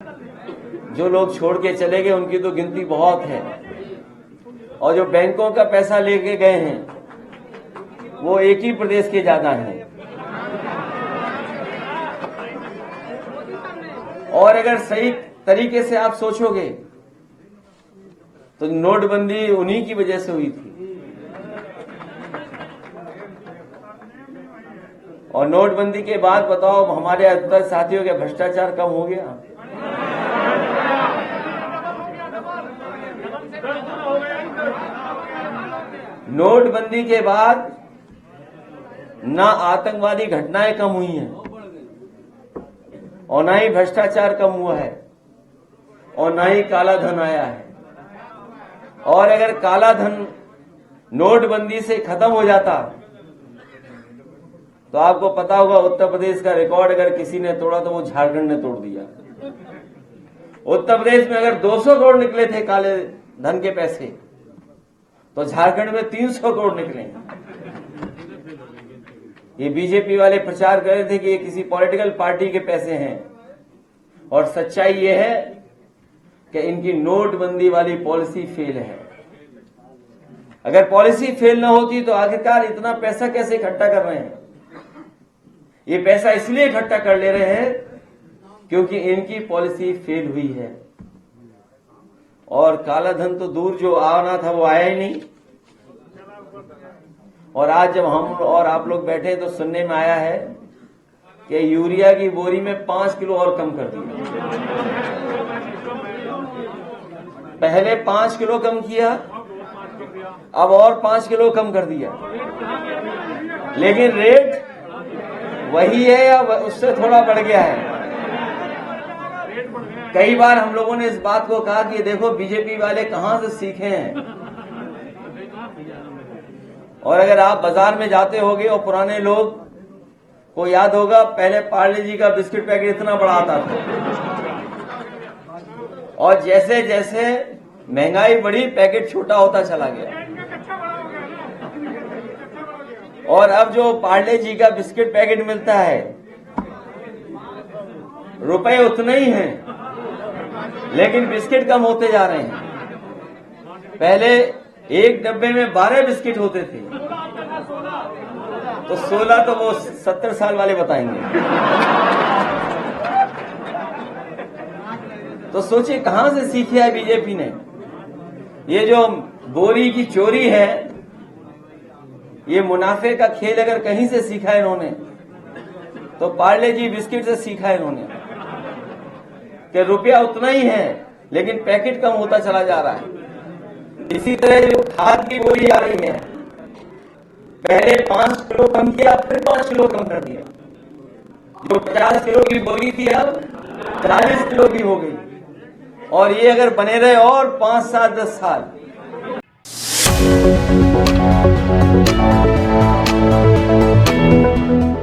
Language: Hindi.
जो लोग छोड़ के चले गए उनकी तो गिनती बहुत है, और जो बैंकों का पैसा लेके गए हैं वो एक ही प्रदेश के ज्यादा हैं। और अगर सही तरीके से आप सोचोगे तो नोटबंदी उन्हीं की वजह से हुई थी, और नोटबंदी के बाद बताओ हमारे अधिकतर साथियों के भ्रष्टाचार कम हो गया। नोटबंदी के बाद ना आतंकवादी घटनाएं कम हुई हैं और ना ही भ्रष्टाचार कम हुआ है और ना ही काला धन आया है। और अगर काला धन नोटबंदी से खत्म हो जाता तो आपको पता होगा उत्तर प्रदेश का रिकॉर्ड अगर किसी ने तोड़ा तो वो झारखंड ने तोड़ दिया। उत्तर प्रदेश में अगर 200 करोड़ निकले थे काले धन के पैसे तो झारखंड में 300 करोड़ निकले। ये बीजेपी वाले प्रचार कर रहे थे कि ये किसी पॉलिटिकल पार्टी के पैसे हैं, और सच्चाई ये है कि इनकी नोटबंदी वाली पॉलिसी फेल है। अगर पॉलिसी फेल ना होती तो आखिरकार इतना पैसा कैसे इकट्ठा कर रहे हैं? ये पैसा इसलिए इकट्ठा कर ले रहे हैं क्योंकि इनकी पॉलिसी फेल हुई है। और काला धन तो दूर जो आना था वो आया ही नहीं। और आज जब हम और आप लोग बैठे तो सुनने में आया है कि यूरिया की बोरी में 5 किलो और कम कर दिया। पहले 5 किलो कम किया, अब और 5 किलो कम कर दिया, लेकिन रेट वही है या उससे थोड़ा बढ़ गया है। कई बार हम लोगों ने इस बात को कहा कि देखो बीजेपी वाले कहां से सीखे हैं। और अगर आप बाजार में जाते होगे और पुराने लोग को याद होगा, पहले पार्ले जी का बिस्किट पैकेट इतना बड़ा आता था, और जैसे जैसे महंगाई बढ़ी पैकेट छोटा होता चला गया। और अब जो पार्ले जी का बिस्किट पैकेट मिलता है रुपए उतने ही हैं, लेकिन बिस्किट कम होते जा रहे हैं। पहले एक डब्बे में 12 बिस्किट होते थे, तो 16 तो वो 70 साल वाले बताएंगे। तो सोचिए कहां से सीखी है बीजेपी ने। ये जो बोरी की चोरी है, ये मुनाफे का खेल अगर कहीं से सीखा है इन्होंने तो पार्ले जी बिस्किट से सीखा है इन्होंने कि रुपया उतना ही है लेकिन पैकेट कम होता चला जा रहा है। इसी तरह जो खाद की बोरी आ रही है, पहले 5 किलो कम किया, फिर 5 किलो कम कर दिया। जो 50 किलो की बोरी थी अब 40 किलो की हो गई। और ये अगर बने रहे और 5, 7, 10 साल